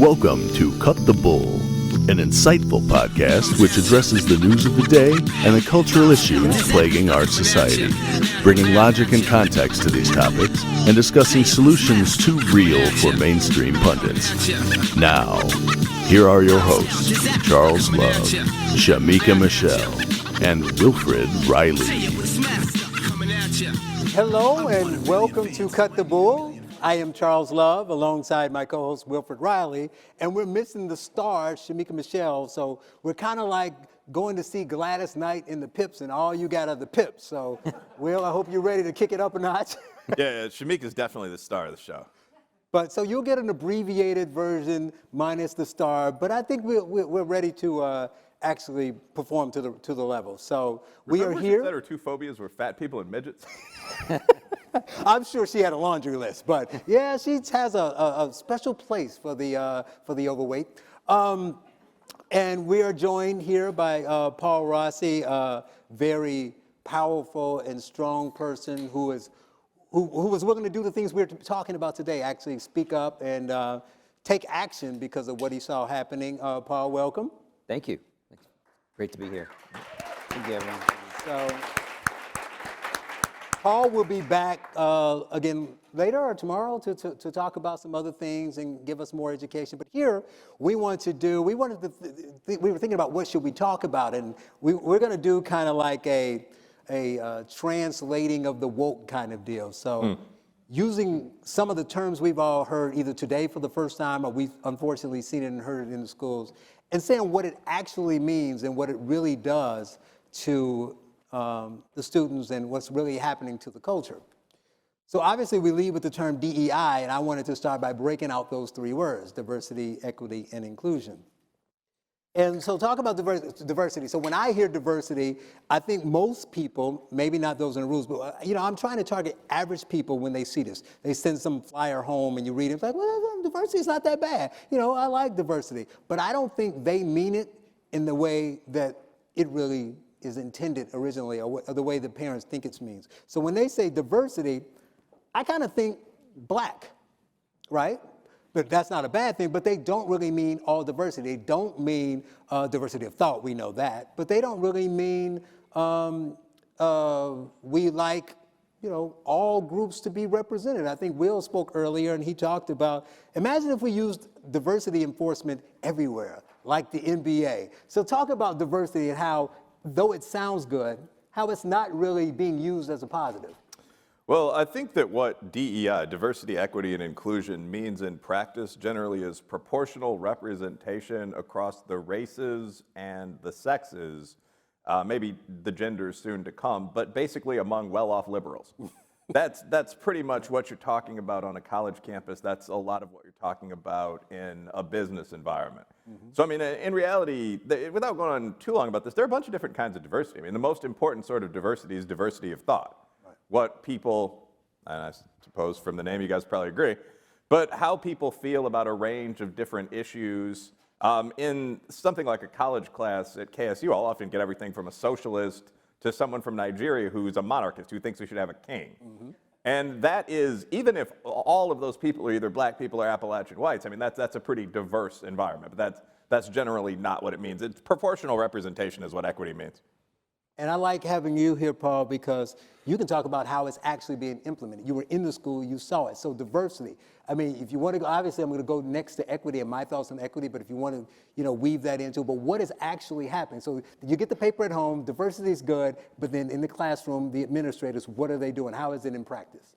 Welcome to Cut the Bull, an insightful podcast which addresses the news of the day and the cultural issues plaguing our society, bringing logic and context to these topics and discussing solutions too real for mainstream pundits. Now, here are your hosts, Charles Love, Shamika Michelle, and Wilfred Reilly. Hello and welcome to Cut the Bull. I am Charles Love alongside my co-host Wilfred Reilly, and we're missing the star, Shamika Michelle, so we're kind of like going to see Gladys Knight in the Pips, and all you got are the Pips. So, Will, I hope you're ready to kick it up a notch. Yeah, Shamika's definitely the star of the show. But so you'll get an abbreviated version minus the star, but I think we're ready to actually perform to the level. So we are here. Remember her two phobias were fat people and midgets? I'm sure she had a laundry list, but yeah, she has a special place for the overweight. And we are joined here by Paul Rossi, a very powerful and strong person who was willing to do the things we're talking about today, actually speak up and take action because of what he saw happening. Paul, welcome. Thank you. It's great to be here. Thank you, everyone. So, Paul will be back again later or tomorrow to talk about some other things and give us more education. But here, we were thinking about what should we talk about, and we're going to do kind of like a translating of the woke kind of deal. So using some of the terms we've all heard either today for the first time or we've unfortunately seen it and heard it in the schools, and saying what it actually means and what it really does to the students and what's really happening to the culture. So obviously we lead with the term DEI, and I wanted to start by breaking out those three words: diversity, equity, and inclusion. And so talk about diversity. So when I hear diversity, I think most people, maybe not those in the rules, but I'm trying to target average people when they see this. They send some flyer home and you read it, it's like, well, diversity is not that bad. I like diversity. But I don't think they mean it in the way that it really is intended originally, or the way the parents think it means. So when they say diversity, I kind of think black, right? But that's not a bad thing, but they don't really mean all diversity. They don't mean diversity of thought, we know that, but they don't really mean we like, all groups to be represented. I think Will spoke earlier and he talked about, imagine if we used diversity enforcement everywhere, like the NBA. So talk about diversity and how, though it sounds good, how it's not really being used as a positive. Well, I think that what DEI, diversity, equity, and inclusion, means in practice generally is proportional representation across the races and the sexes, maybe the genders soon to come, but basically among well-off liberals. That's pretty much what you're talking about on a college campus. That's a lot of what you're talking about in a business environment. So, I mean, in reality, without going on too long about this, there are a bunch of different kinds of diversity. I mean, the most important sort of diversity is diversity of thought. What people, and I suppose from the name you guys probably agree, but how people feel about a range of different issues. In something like a college class at KSU, I'll often get everything from a socialist to someone from Nigeria who's a monarchist who thinks we should have a king. And that is, even if all of those people are either black people or Appalachian whites, I mean, that's a pretty diverse environment, but that's generally not what it means. It's proportional representation is what equity means. And I like having you here, Paul, because you can talk about how it's actually being implemented. You were in the school, you saw it. So diversity. I mean, if you want to go, obviously I'm going to go next to equity and my thoughts on equity, but if you want to, weave that into, but what is actually happening? So you get the paper at home, diversity is good, but then in the classroom, the administrators, what are they doing? How is it in practice?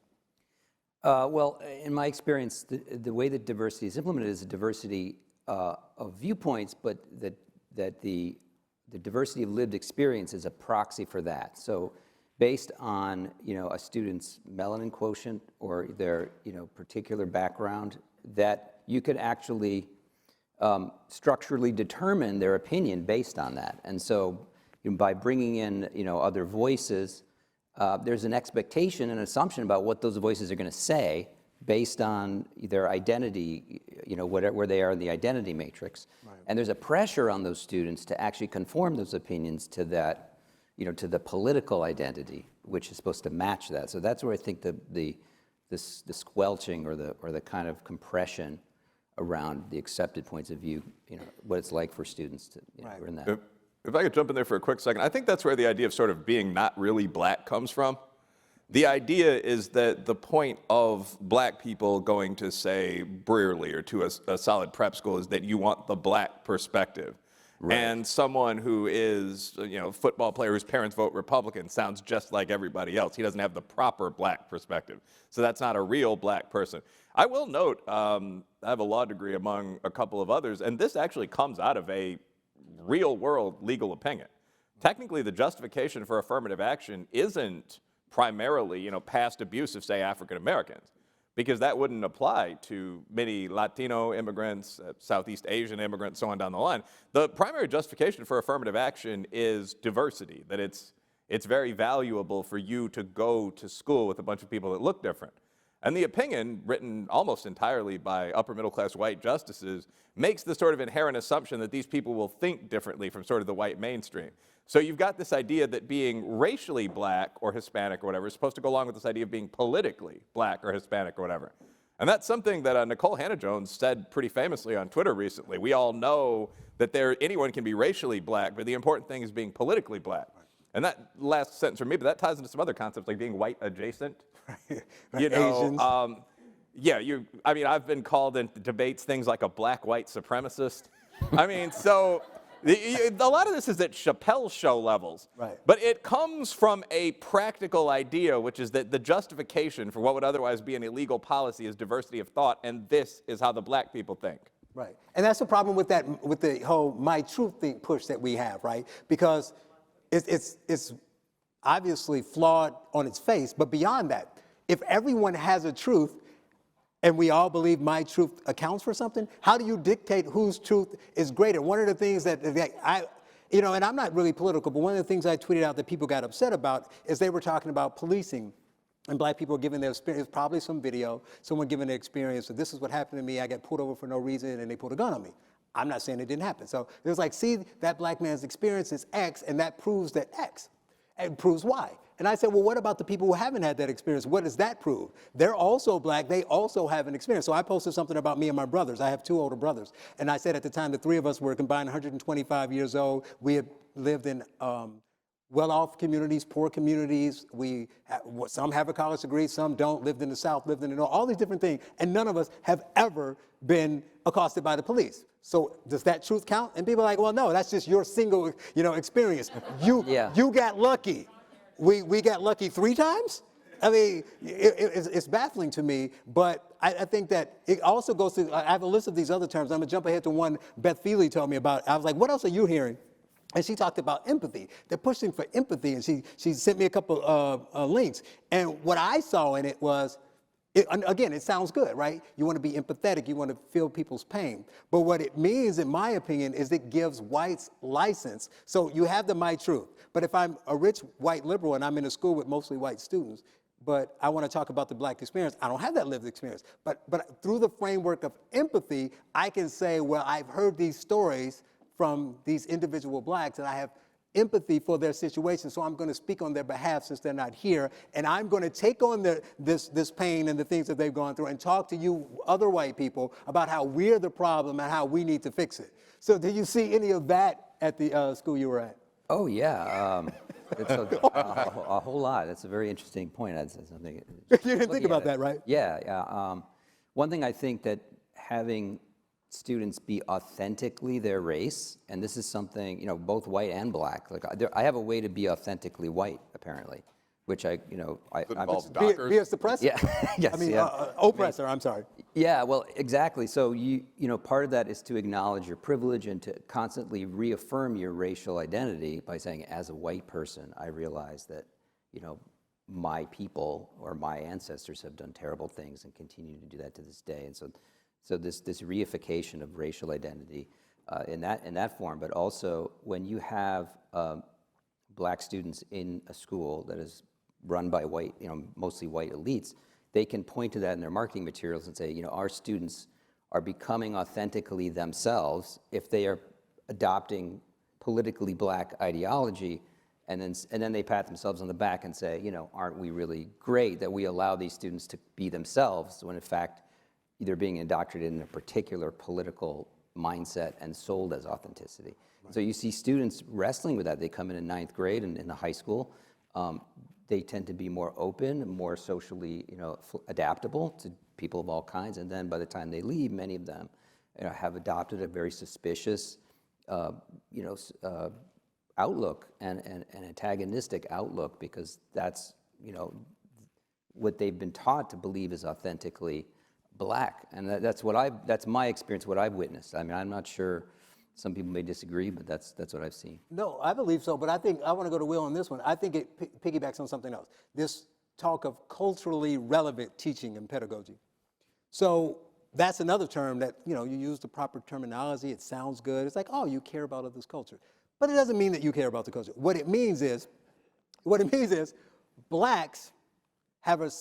Well, in my experience, the way that diversity is implemented is a diversity of viewpoints, but that the diversity of lived experience is a proxy for that. So based on, a student's melanin quotient or their, particular background, that you could actually structurally determine their opinion based on that. And so by bringing in, other voices, there's an expectation and assumption about what those voices are going to say based on their identity, where they are in the identity matrix. Right. And there's a pressure on those students to actually conform those opinions to that, to the political identity, which is supposed to match that. So that's where I think the squelching or the kind of compression around the accepted points of view, what it's like for students to, Right. who are in that. If I could jump in there for a quick second, I think that's where the idea of sort of being not really black comes from. The idea is that the point of black people going to, say, Brearley or to a solid prep school is that you want the black perspective. Right. And someone who is, a football player whose parents vote Republican sounds just like everybody else. He doesn't have the proper black perspective. So that's not a real black person. I will note, I have a law degree among a couple of others, and this actually comes out of a real world legal opinion. Technically, the justification for affirmative action isn't primarily, past abuse of, say, African Americans, because that wouldn't apply to many Latino immigrants, Southeast Asian immigrants, so on down the line. The primary justification for affirmative action is diversity, that it's very valuable for you to go to school with a bunch of people that look different. And the opinion, written almost entirely by upper middle class white justices, makes the sort of inherent assumption that these people will think differently from sort of the white mainstream. So you've got this idea that being racially black or Hispanic or whatever is supposed to go along with this idea of being politically black or Hispanic or whatever. And that's something that Nicole Hannah-Jones said pretty famously on Twitter recently. We all know that anyone can be racially black, but the important thing is being politically black. And that last sentence for me, but that ties into some other concepts like being white adjacent. Asians. I've been called in debates things like a black-white supremacist. So a lot of this is at Chappelle show levels. Right. But it comes from a practical idea, which is that the justification for what would otherwise be an illegal policy is diversity of thought, and this is how the black people think. Right. And that's the problem with the whole my truth thing push that we have, right? Because it's obviously flawed on its face, but beyond that, if everyone has a truth and we all believe my truth accounts for something, how do you dictate whose truth is greater? One of the things that and I'm not really political, but one of the things I tweeted out that people got upset about is they were talking about policing and black people giving their experience, probably some video, someone giving their experience, so this is what happened to me, I got pulled over for no reason and they pulled a gun on me. I'm not saying it didn't happen. So it was like, see, that black man's experience is X, and that proves that X, and proves Y. And I said, well, what about the people who haven't had that experience? What does that prove? They're also black, they also have an experience. So I posted something about me and my brothers. I have 2 older brothers. And I said at the time, the 3 of us were combined 125 years old. We had lived in well-off communities, poor communities. Some have a college degree, some don't, lived in the South, lived in the North, all these different things. And none of us have ever been accosted by the police. So does that truth count? And people are like, well, no, that's just your single, experience. You got lucky. We got lucky 3 times? I mean, it's baffling to me, but I think that it also goes to, I have a list of these other terms. I'm gonna jump ahead to one Beth Feely told me about. I was like, what else are you hearing? And she talked about empathy. They're pushing for empathy, and she sent me a couple links. And what I saw in it was, again, it sounds good, right? You want to be empathetic, you want to feel people's pain. But what it means, in my opinion, is it gives whites license. So you have the my truth. But if I'm a rich white liberal and I'm in a school with mostly white students, but I want to talk about the black experience, I don't have that lived experience. But through the framework of empathy, I can say, well, I've heard these stories from these individual blacks, and I have empathy for their situation, so I'm going to speak on their behalf since they're not here, and I'm going to take on this pain and the things that they've gone through and talk to you other white people about how we're the problem and how we need to fix it. So did you see any of that at the school you were at? Oh, yeah. It's a whole lot. That's a very interesting point. That's something. You didn't think about that, right? Yeah. One thing I think that having students be authentically their race, and this is something, both white and black. Like I have a way to be authentically white, apparently, which I involves Be doctors. a suppressor? Yeah, yes, I mean, yeah. oppressor, I'm sorry. Yeah, well, exactly. So part of that is to acknowledge your privilege and to constantly reaffirm your racial identity by saying, as a white person, I realize that, my people or my ancestors have done terrible things and continue to do that to this day. And so this reification of racial identity in that form, but also when you have black students in a school that is run by white, mostly white elites, they can point to that in their marketing materials and say, our students are becoming authentically themselves if they are adopting politically black ideology, and then they pat themselves on the back and say, aren't we really great that we allow these students to be themselves when in fact either being indoctrinated in a particular political mindset and sold as authenticity. So you see students wrestling with that. They come in ninth grade and in the high school. They tend to be more open, more socially, adaptable to people of all kinds. And then by the time they leave, many of them, have adopted a very suspicious, outlook and an antagonistic outlook, because that's, what they've been taught to believe is authentically Black. And that's my experience, what I've witnessed. I mean, I'm not sure. Some people may disagree, but that's what I've seen. No, I believe so, but I think I want to go to Will on this one. I think it piggybacks on something else. This talk of culturally relevant teaching and pedagogy. So that's another term that, you use the proper terminology, it sounds good. It's like, oh, you care about this culture. But it doesn't mean that you care about the culture. What it means is Blacks have an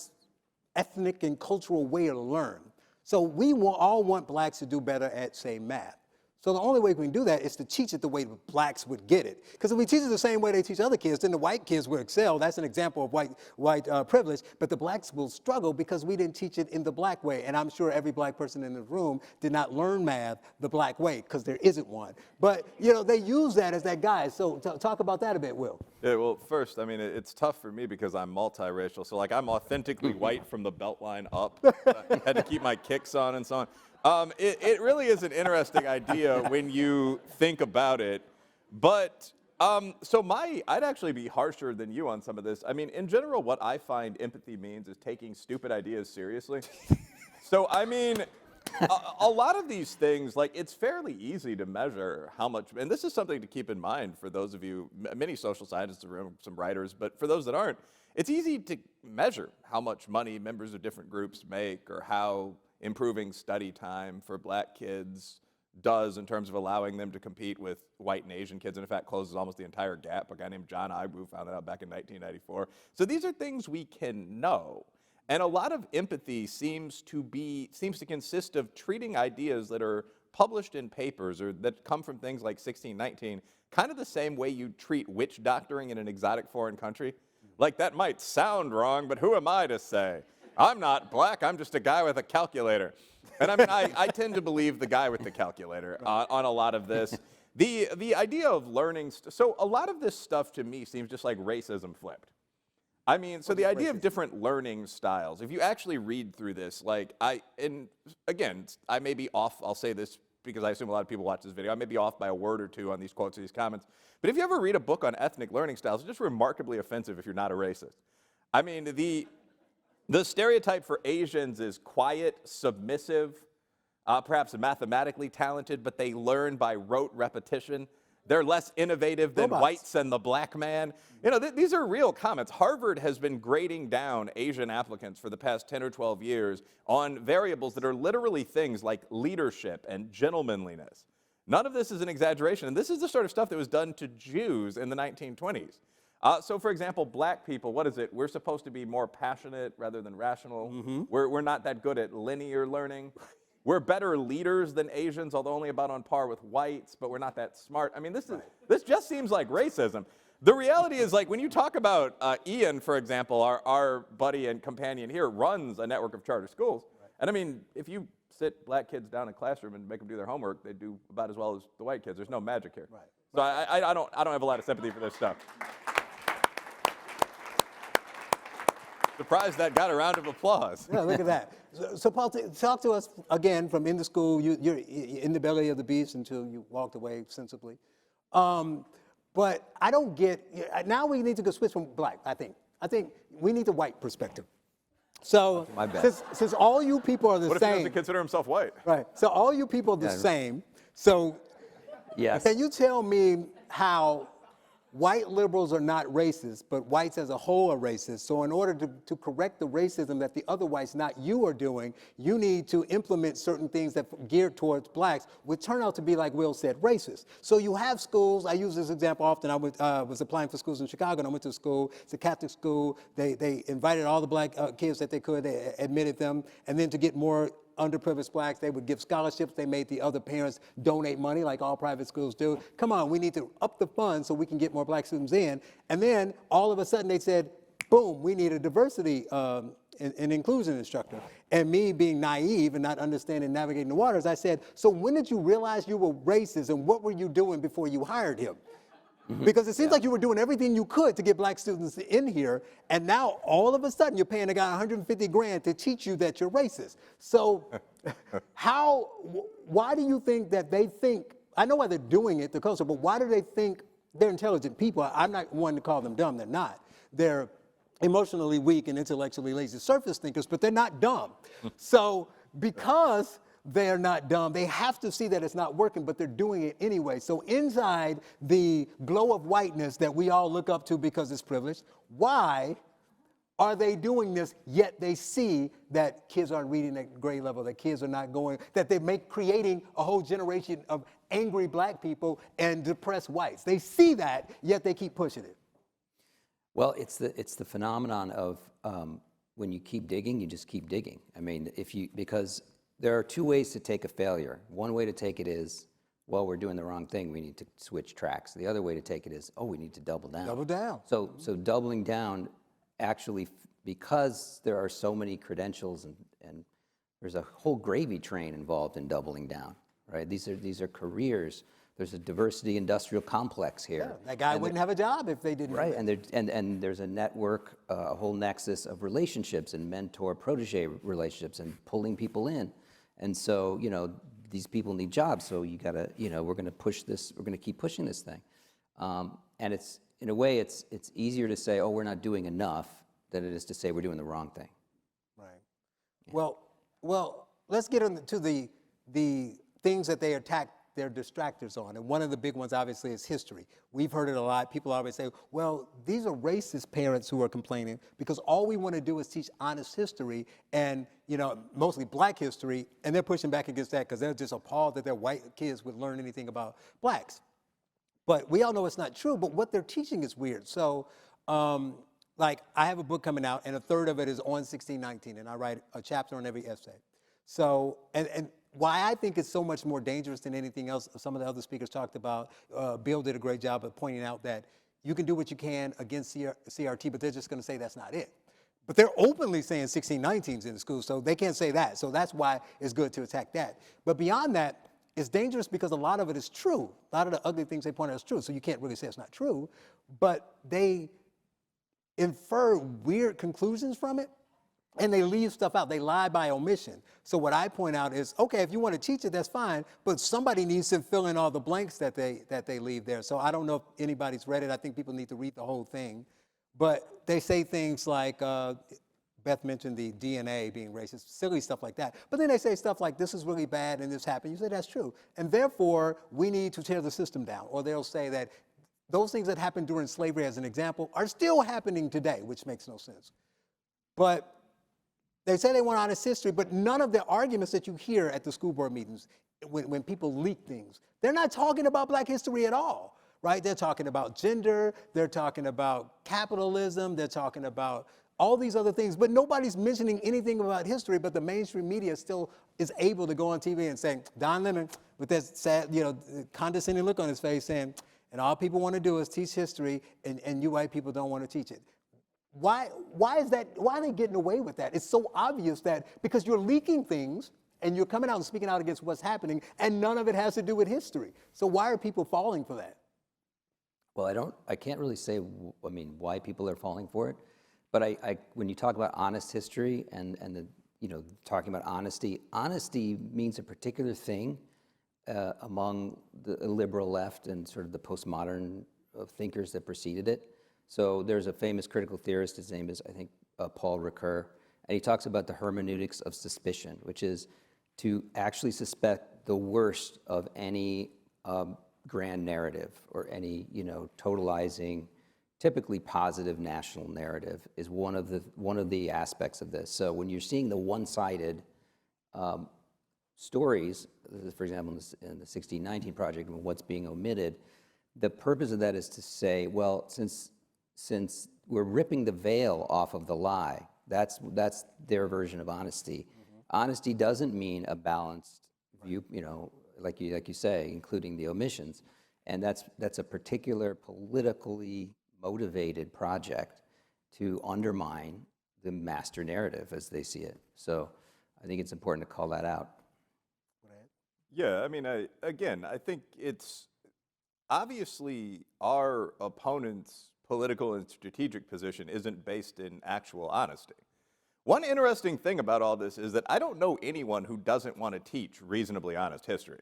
ethnic and cultural way to learn. So we all want Blacks to do better at, say, math. So the only way we can do that is to teach it the way the Blacks would get it. Because if we teach it the same way they teach other kids, then the white kids will excel. That's an example of white privilege. But the Blacks will struggle because we didn't teach it in the Black way. And I'm sure every Black person in the room did not learn math the Black way, because there isn't one. But they use that as that guide. So talk about that a bit, Will. Yeah, well, first, I mean, it's tough for me because I'm multiracial. So, I'm authentically white from the belt line up. I had to keep my kicks on and so on. It really is an interesting idea when you think about it. But, I'd actually be harsher than you on some of this. I mean, in general, what I find empathy means is taking stupid ideas seriously. So, I mean, a lot of these things, it's fairly easy to measure how much, and this is something to keep in mind for those of you, many social scientists in the room, some writers, but for those that aren't, it's easy to measure how much money members of different groups make, or how improving study time for Black kids does in terms of allowing them to compete with white and Asian kids, and in fact closes almost the entire gap. A guy named John Ibu found that out back in 1994. So these are things we can know. And a lot of empathy seems to consist of treating ideas that are published in papers or that come from things like 1619, kind of the same way you treat witch doctoring in an exotic foreign country. That might sound wrong, but who am I to say? I'm not Black, I'm just a guy with a calculator. And I mean, I tend to believe the guy with the calculator on a lot of this. The idea of learning, so a lot of this stuff to me seems just like racism flipped. I mean, so the idea of different learning styles, if you actually read through this, and again, I may be off, I'll say this because I assume a lot of people watch this video, I may be off by a word or two on these quotes or these comments, but if you ever read a book on ethnic learning styles, it's just remarkably offensive if you're not a racist. I mean, the stereotype for Asians is quiet, submissive, perhaps mathematically talented, but they learn by rote repetition. They're less innovative than whites and the Black man. These are real comments. Harvard has been grading down Asian applicants for the past 10 or 12 years on variables that are literally things like leadership and gentlemanliness. None of this is an exaggeration, and this is the sort of stuff that was done to Jews in the 1920s. So, for example, Black people, what is it? We're supposed to be more passionate rather than rational. Mm-hmm. We're not that good at linear learning. We're better leaders than Asians, although only about on par with whites, but we're not that smart. I mean, this just seems like racism. The reality is, when you talk about Ian, for example, our buddy and companion here, runs a network of charter schools. Right. And I mean, if you sit Black kids down in a classroom and make them do their homework, they do about as well as the white kids. There's no magic here. Right. So I don't have a lot of sympathy for this stuff. Surprised that got a round of applause. Yeah, look at that. So Paul, talk to us again from in the school. You're in the belly of the beast until you walked away sensibly. But I don't get, now we need to go switch from Black, I think. I think we need the white perspective. So since all you people are the same. What if he doesn't consider himself white? Right, so all you people are the same. So yes. Can you tell me how white liberals are not racist, but whites as a whole are racist? So in order to correct the racism that the other whites, not you, are doing, you need to implement certain things that are geared towards Blacks, which turn out to be, like Will said, racist. So you have schools, I use this example often, I was applying for schools in Chicago, and I went to a school, it's a Catholic school, they invited all the Black kids that they could, they admitted them, and then to get more underprivileged Blacks, they would give scholarships. They made the other parents donate money like all private schools do. Come on, we need to up the funds so we can get more Black students in. And then all of a sudden they said, boom, we need a diversity and inclusion instructor. And me being naive and not understanding navigating the waters, I said, so when did you realize you were racist and what were you doing before you hired him? Because it seems like you were doing everything you could to get black students in here, and now all of a sudden you're paying a guy 150 grand to teach you that you're racist. So why do you think that they think, I know why they're doing it, the culture, but why do they think they're intelligent people? I'm not one to call them dumb, they're not. They're emotionally weak and intellectually lazy surface thinkers, but they're not dumb. So because they're not dumb, they have to see that it's not working, but they're doing it anyway. So inside the glow of whiteness that we all look up to because it's privileged, why are they doing this, yet they see that kids aren't reading at grade level, that kids are not going, that they're creating a whole generation of angry black people and depressed whites. They see that, yet they keep pushing it. Well, it's the phenomenon of when you keep digging, you just keep digging. I mean, because there are two ways to take a failure. One way to take it is, well, we're doing the wrong thing, we need to switch tracks. The other way to take it is, oh, we need to double down. Double down. So doubling down, actually, because there are so many credentials and there's a whole gravy train involved in doubling down, right? These are careers. There's a diversity industrial complex here. Yeah, that guy wouldn't have a job if they didn't. Right, and there's a network, a whole nexus of relationships and mentor-protege relationships and pulling people in. And so, these people need jobs, so you gotta, we're gonna push this, we're gonna keep pushing this thing. And it's, in a way, it's easier to say, oh, we're not doing enough than it is to say we're doing the wrong thing. Right. Yeah. Well, let's get into the things that they attack their distractors on. And one of the big ones, obviously, is history. We've heard it a lot. People always say, well, these are racist parents who are complaining because all we want to do is teach honest history and, mostly black history, and they're pushing back against that because they're just appalled that their white kids would learn anything about blacks. But we all know it's not true, but what they're teaching is weird. So, I have a book coming out, and a third of it is on 1619, and I write a chapter on every essay. So, and why I think it's so much more dangerous than anything else, some of the other speakers talked about, Bill did a great job of pointing out that you can do what you can against CRT, but they're just gonna say that's not it. But they're openly saying 1619's in the school, so they can't say that. So that's why it's good to attack that. But beyond that, it's dangerous because a lot of it is true. A lot of the ugly things they point out is true, so you can't really say it's not true. But they infer weird conclusions from it, and they leave stuff out. They lie by omission. So what I point out is, okay, if you want to teach it, that's fine, but somebody needs to fill in all the blanks that they leave there. So I don't know if anybody's read it. I think people need to read the whole thing. But they say things like, Beth mentioned the DNA being racist, silly stuff like that. But then they say stuff like, this is really bad and this happened. You say, that's true. And therefore, we need to tear the system down. Or they'll say that those things that happened during slavery, as an example, are still happening today, which makes no sense. But they say they want honest history, but none of the arguments that you hear at the school board meetings, when people leak things, they're not talking about black history at all, right? They're talking about gender, they're talking about capitalism, they're talking about all these other things, but nobody's mentioning anything about history, but the mainstream media still is able to go on TV and say, Don Lemon, with that sad, condescending look on his face saying, and all people want to do is teach history, and you white people don't want to teach it. Why is that? Why are they getting away with that? It's so obvious that because you're leaking things and you're coming out and speaking out against what's happening, and none of it has to do with history. So why are people falling for that? Well, I can't really say, why people are falling for it. But when you talk about honest history and talking about honesty means a particular thing among the liberal left and sort of the postmodern thinkers that preceded it. So there's a famous critical theorist, his name is, I think, Paul Ricoeur, and he talks about the hermeneutics of suspicion, which is to actually suspect the worst of any grand narrative or any, totalizing, typically positive national narrative is one of the aspects of this. So when you're seeing the one-sided stories, for example, in the 1619 Project, and what's being omitted, the purpose of that is to say, well, since we're ripping the veil off of the lie, that's their version of honesty. Mm-hmm. Honesty doesn't mean a balanced view, like you say, including the omissions, and that's a particular politically motivated project to undermine the master narrative as they see it. So I think it's important to call that out. Yeah, I mean, I think it's obviously our opponent's political and strategic position isn't based in actual honesty. One interesting thing about all this is that I don't know anyone who doesn't want to teach reasonably honest history.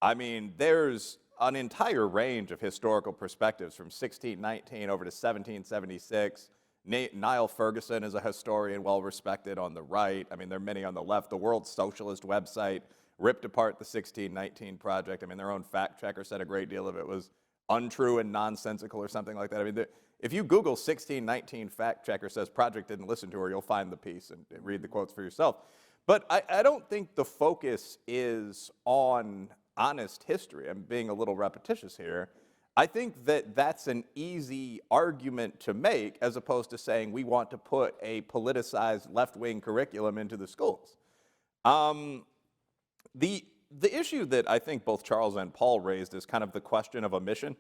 I mean, there's an entire range of historical perspectives from 1619 over to 1776. Niall Ferguson is a historian, well respected on the right. I mean, there are many on the left. The World Socialist website ripped apart the 1619 project. I mean, their own fact checker said a great deal of it was untrue and nonsensical or something like that. I mean, if you Google 1619 fact checker says project didn't listen to her, you'll find the piece and read the quotes for yourself. But I don't think the focus is on honest history. I'm being a little repetitious here. I think that that's an easy argument to make as opposed to saying we want to put a politicized left-wing curriculum into the schools. The issue that I think both Charles and Paul raised is kind of the question of omission.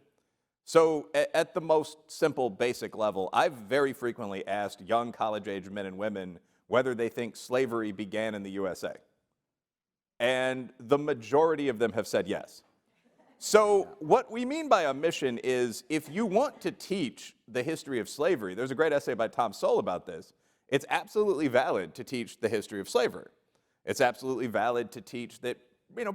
So at the most simple, basic level, I've very frequently asked young college-age men and women whether they think slavery began in the USA. And the majority of them have said yes. So what we mean by omission is if you want to teach the history of slavery, there's a great essay by Tom Sowell about this, it's absolutely valid to teach the history of slavery. It's absolutely valid to teach that,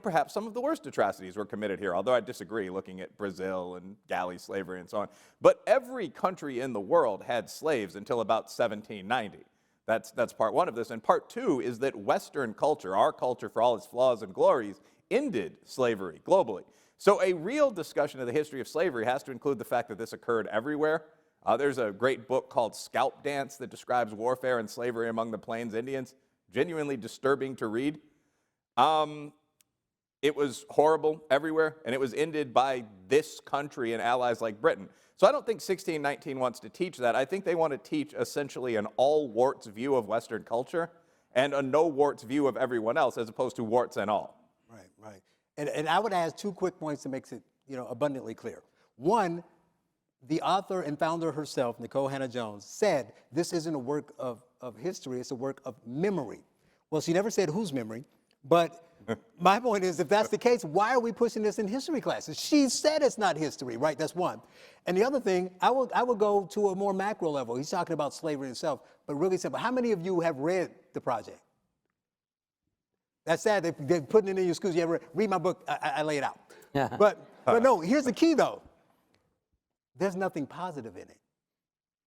perhaps some of the worst atrocities were committed here, although I disagree looking at Brazil and galley slavery and so on. But every country in the world had slaves until about 1790. That's part one of this. And part two is that Western culture, our culture for all its flaws and glories, ended slavery globally. So a real discussion of the history of slavery has to include the fact that this occurred everywhere. There's a great book called Scalp Dance that describes warfare and slavery among the Plains Indians. Genuinely disturbing to read. It was horrible everywhere, and it was ended by this country and allies like Britain. So I don't think 1619 wants to teach that. I think they want to teach essentially an all-warts view of Western culture and a no-warts view of everyone else as opposed to warts and all. Right. And I would add 2 quick points to make it abundantly clear. One, the author and founder herself, Nicole Hannah-Jones, said this isn't a work of history, it's a work of memory. Well, she never said whose memory, but my point is if that's the case, why are we pushing this in history classes? She said it's not history, right? That's one. And the other thing, I would go to a more macro level. He's talking about slavery itself, but really simple. How many of you have read the project? That's sad. They're putting it in your schools. You ever read my book? I lay it out. But no, here's the key, though. There's nothing positive in it.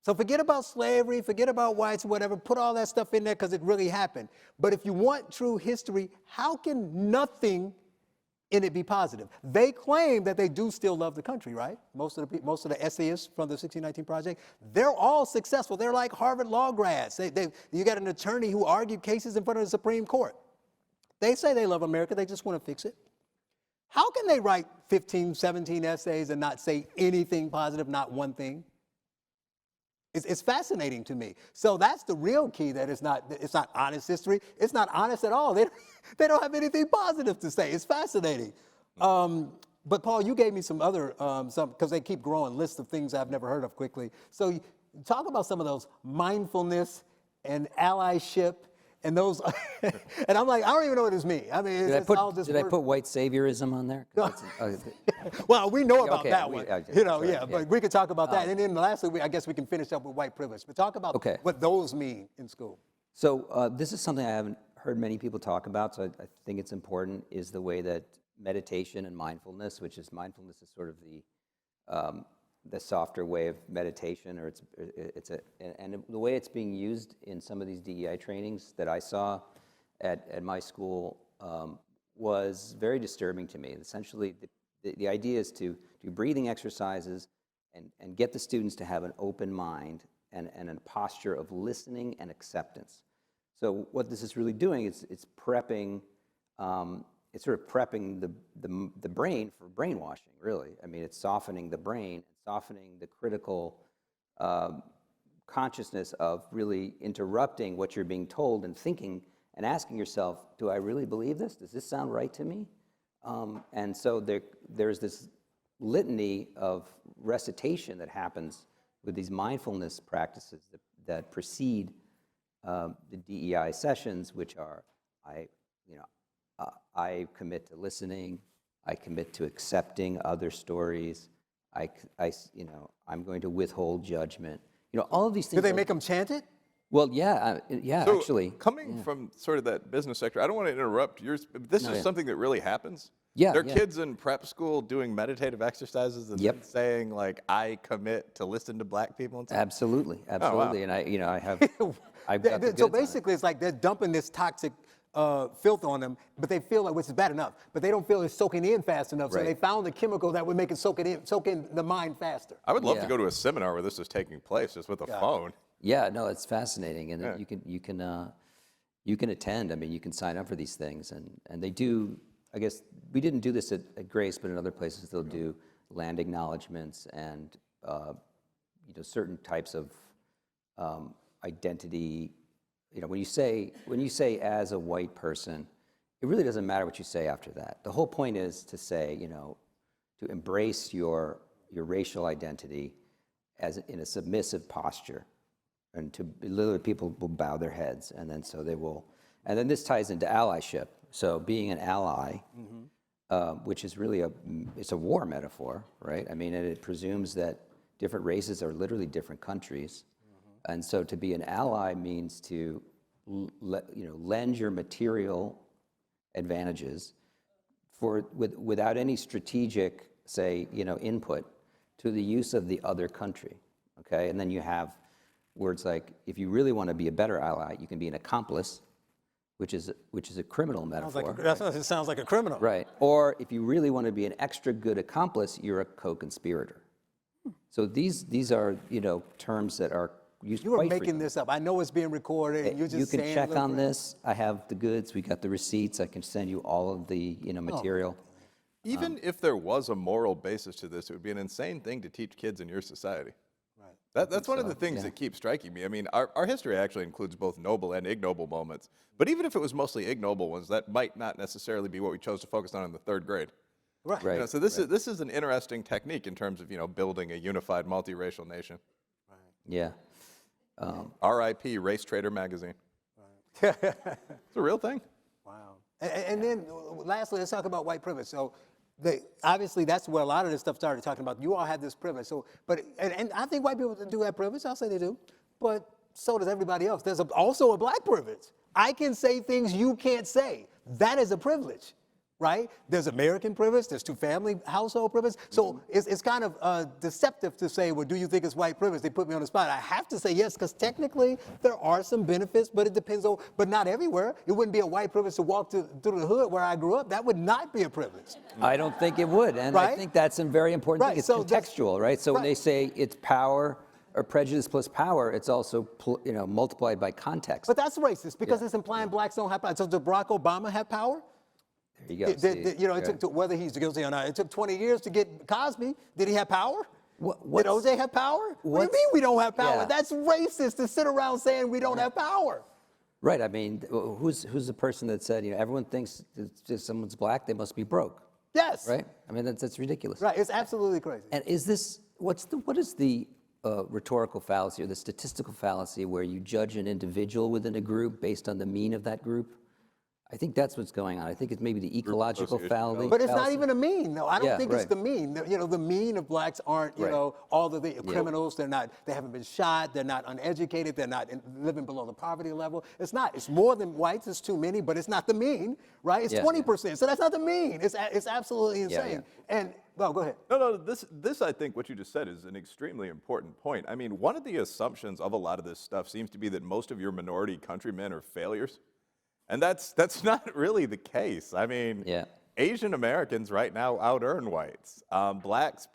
So forget about slavery, forget about whites, whatever. Put all that stuff in there because it really happened. But if you want true history, how can nothing in it be positive? They claim that they do still love the country, right? Most of the essayists from the 1619 Project, they're all successful. They're like Harvard law grads. You got an attorney who argued cases in front of the Supreme Court. They say they love America. They just want to fix it. How can they write 15, 17 essays and not say anything positive, not one thing? It's fascinating to me. So that's the real key, that it's not honest history. It's not honest at all. They don't have anything positive to say. It's fascinating. But Paul, you gave me some other, because they keep growing, lists of things I've never heard of quickly. So talk about some of those: mindfulness and allyship and those, and I'm like, I don't even know what this means. I mean, did I put white saviorism on there? Well, we know about that one. Sorry, but we could talk about that. And then lastly, I guess we can finish up with white privilege. But talk about what those mean in school. So this is something I haven't heard many people talk about, so I think it's important, is the way that meditation and mindfulness, mindfulness is sort of the softer way of meditation, or and the way it's being used in some of these DEI trainings that I saw at my school was very disturbing to me. Essentially, the idea is to do breathing exercises and get the students to have an open mind and a posture of listening and acceptance. So what this is really doing is it's prepping. It's sort of prepping the brain for brainwashing, really. I mean, it's softening the brain, softening the critical consciousness of really interrupting what you're being told and thinking and asking yourself, do I really believe this? Does this sound right to me? And so there's this litany of recitation that happens with these mindfulness practices that precede the DEI sessions, which are I, I commit to listening. I commit to accepting other stories. I'm going to withhold judgment. All of these things. Do they make them chant it? Well, yeah, So actually. coming from sort of that business sector, I don't want to interrupt yours, but this is something that really happens. Yeah, There are yeah. kids in prep school doing meditative exercises and then saying like, I commit to listen to black people and stuff. Absolutely, absolutely. And I have, I've got the goods So on it. basically, it's like they're dumping this toxic filth on them, but they feel like, which is bad enough, but they don't feel it's soaking in fast enough. So Right. they found the chemical that would make it soak in the mind faster. I would love to Yeah. go to a seminar where this is taking place, just with a phone. Yeah, no, it's fascinating, and you can attend. I mean, you can sign up for these things, and they do. I guess we didn't do this at Grace, but in other places they'll do land acknowledgments and certain types of identity. When you say as a white person, it really doesn't matter what you say after that. The whole point is to say, to embrace your racial identity as in a submissive posture. And to literally, people will bow their heads, and then so they will. And then this ties into allyship. So being an ally, which is really it's a war metaphor, right? I mean, and it presumes that different races are literally different countries, and so to be an ally means to lend your material advantages without any strategic, say, input to the use of the other country. Okay, and then you have words like, if you really want to be a better ally, you can be an accomplice, which is a criminal metaphor. It sounds like a criminal. Right. Or if you really want to be an extra good accomplice, you're a co-conspirator. So these are terms that are used. You were quite making frequently. this up. I know it's being recorded, and you're just You can saying, check look, on this. I have the goods. We got the receipts. I can send you all of the material. Even if there was a moral basis to this, it would be an insane thing to teach kids in your society. That's one of the things that keeps striking me. I mean, our history actually includes both noble and ignoble moments. But even if it was mostly ignoble ones, that might not necessarily be what we chose to focus on in the third grade. Right. So this is an interesting technique in terms of building a unified multiracial nation. Yeah. R.I.P. Race Trader magazine. It's a real thing. Wow. And then lastly, let's talk about white privilege. So obviously that's where a lot of this stuff started talking about. You all have this privilege. So, and I think white people do have privilege. I'll say they do. But so does everybody else. There's also a black privilege. I can say things you can't say. That is a privilege. Right? There's American privilege, there's two-family household privilege. So it's kind of deceptive to say, well, do you think it's white privilege? They put me on the spot. I have to say yes, because technically there are some benefits, but it depends on, but not everywhere. It wouldn't be a white privilege to walk through the hood where I grew up. That would not be a privilege. I don't think it would, and Right? I think that's a very important thing. Right, It's so contextual, right? So when right. they say it's power or prejudice plus power, it's also multiplied by context. But that's racist because it's implying blacks don't have power. So did Barack Obama have power? There you go. It took whether he's guilty or not. It took 20 years to get Cosby. Did he have power? Did OJ have power? What do you mean we don't have power? Yeah. That's racist to sit around saying we don't have power. Right. I mean, who's the person that said, everyone thinks if someone's black, they must be broke. Yes. Right. I mean, that's ridiculous. Right. It's absolutely crazy. And what is the rhetorical fallacy or the statistical fallacy where you judge an individual within a group based on the mean of that group? I think that's what's going on. I think it's maybe the ecological fallacy. But it's not even a mean, though. I don't think it's right. the mean. The mean of blacks aren't, all the criminals. They haven't been shot. They're not uneducated. They're not living below the poverty level. It's not. It's more than whites. It's too many, but it's not the mean, right? It's 20%. So that's not the mean. It's absolutely insane. And, well, go ahead. No, this I think what you just said is an extremely important point. I mean, one of the assumptions of a lot of this stuff seems to be that most of your minority countrymen are failures. And that's not really the case. I mean, Asian Americans right now out-earn whites. Blacks,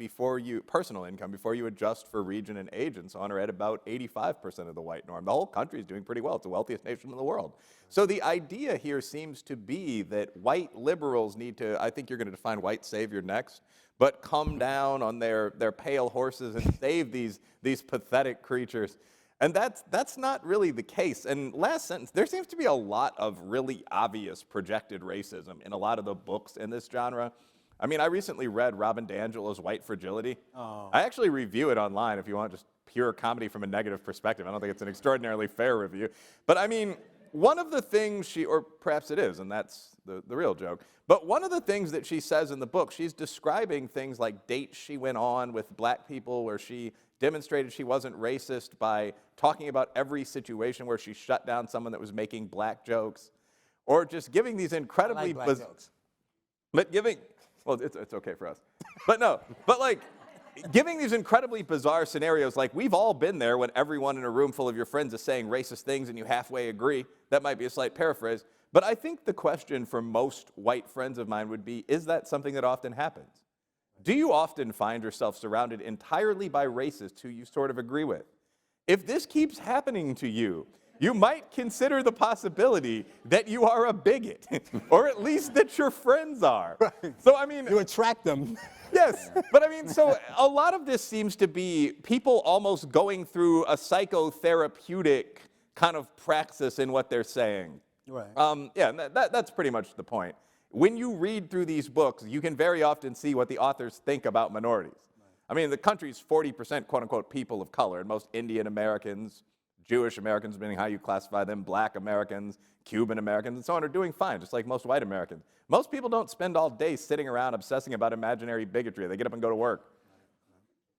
personal income, before you adjust for region and age and so on, are at about 85% of the white norm. The whole country is doing pretty well. It's the wealthiest nation in the world. So the idea here seems to be that white liberals need to, I think you're going to define white savior next, but come down on their pale horses and save these pathetic creatures. And that's not really the case. And last sentence, there seems to be a lot of really obvious projected racism in a lot of the books in this genre. I mean, I recently read Robin DiAngelo's White Fragility. I actually review it online if you want just pure comedy from a negative perspective. I don't think it's an extraordinarily fair review. But I mean, one of the things or perhaps it is, and that's the real joke, but one of the things that she says in the book, she's describing things like dates she went on with black people where she demonstrated she wasn't racist by talking about every situation where she shut down someone that was making black jokes, or just giving these incredibly black jokes. But well, it's okay for us. But no, but like, giving these incredibly bizarre scenarios, like we've all been there when everyone in a room full of your friends is saying racist things and you halfway agree. That might be a slight paraphrase. But I think the question for most white friends of mine would be, is that something that often happens? Do you often find yourself surrounded entirely by racists who you sort of agree with? If this keeps happening to you, you might consider the possibility that you are a bigot, or at least that your friends are. Right. So I mean, You attract them. yes, but I mean, so a lot of this seems to be people almost going through a psychotherapeutic kind of praxis in what they're saying. Right. Yeah, and that's pretty much the point. When you read through these books, you can very often see what the authors think about minorities. I mean, the country's 40% quote-unquote people of color, and most Indian Americans, Jewish Americans, depending how you classify them, black Americans, Cuban Americans, and so on, are doing fine, just like most white Americans. Most people don't spend all day sitting around obsessing about imaginary bigotry. They get up and go to work.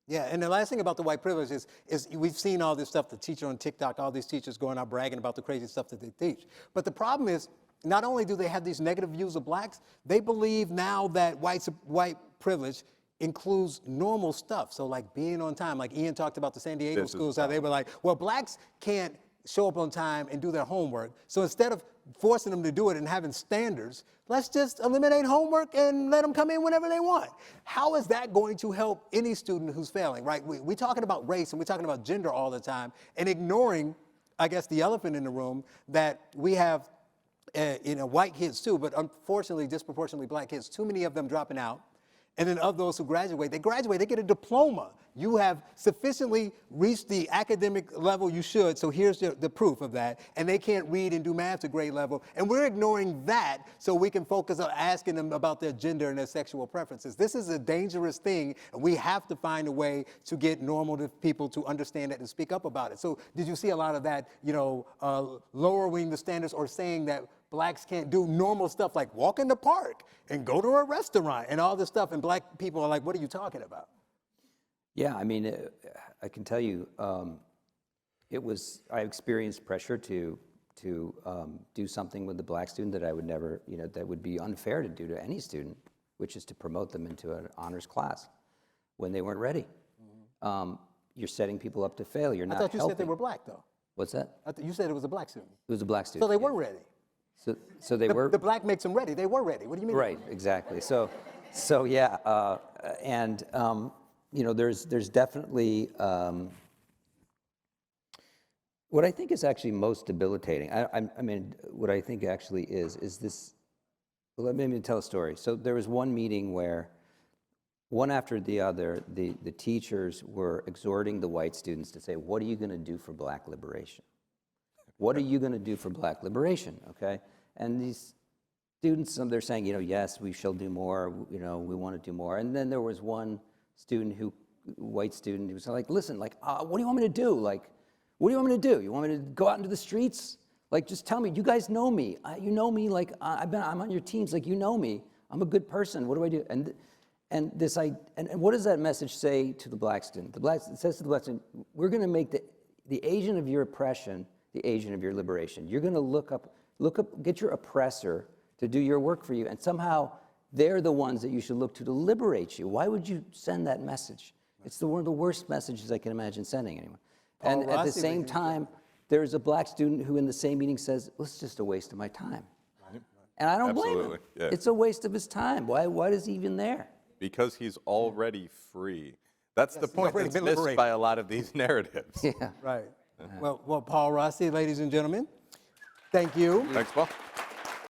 Yeah, and the last thing about the white privilege is we've seen all this stuff, the teacher on TikTok, all these teachers going out bragging about the crazy stuff that they teach. But the problem is, not only do they have these negative views of blacks, they believe now that white privilege includes normal stuff. So like being on time, like Ian talked about the San Diego schools, how they were like, well, blacks can't show up on time and do their homework. So instead of forcing them to do it and having standards, let's just eliminate homework and let them come in whenever they want. How is that going to help any student who's failing, right? We're talking about race and we're talking about gender all the time and ignoring, I guess, the elephant in the room that we have white kids too, but unfortunately, disproportionately black kids, too many of them dropping out. And then of those who graduate, they get a diploma. You have sufficiently reached the academic level you should, so here's the proof of that. And they can't read and do math to grade level. And we're ignoring that so we can focus on asking them about their gender and their sexual preferences. This is a dangerous thing, and we have to find a way to get normal people to understand it and speak up about it. So did you see a lot of that, lowering the standards or saying that blacks can't do normal stuff like walk in the park and go to a restaurant and all this stuff, and black people are like, what are you talking about? Yeah, I mean, I can tell you, I experienced pressure to do something with the black student that I would never, that would be unfair to do to any student, which is to promote them into an honors class when they weren't ready. Mm-hmm. You're setting people up to fail. You're not helping. I thought you said they were black, though. What's that? You said it was a black student. It was a black student. So they were ready. So they were. The black makes them ready. They were ready. What do you mean? Right, exactly. So yeah, there's definitely what I think is actually most debilitating. I mean, what I think actually is this. Well, let me tell a story. So there was one meeting where, one after the other, the teachers were exhorting the white students to say, "What are you going to do for black liberation? What are you going to do for black liberation?" Okay, and these students, they're saying, yes, we shall do more. We want to do more. And then there was one student white student, who was like, listen, what do you want me to do? Like, what do you want me to do? You want me to go out into the streets? Like, just tell me. You guys know me. You know me. Like, I'm on your teams. Like, you know me. I'm a good person. What do I do? And what does that message say to the black student? It says to the black student, we're going to make the agent of your oppression the agent of your liberation. You're going to look up, get your oppressor to do your work for you, and somehow they're the ones that you should look to liberate you. Why would you send that message? It's one of the worst messages I can imagine sending anyone. And at the same time, there's a black student who in the same meeting says, well, it's just a waste of my time. Right. And I don't blame him. Yeah. It's a waste of his time. Why is he even there? Because he's already free. That's the point that's missed by a lot of these narratives. Yeah. Right. Well, Paul Rossi, ladies and gentlemen, thank you. Thanks, Paul.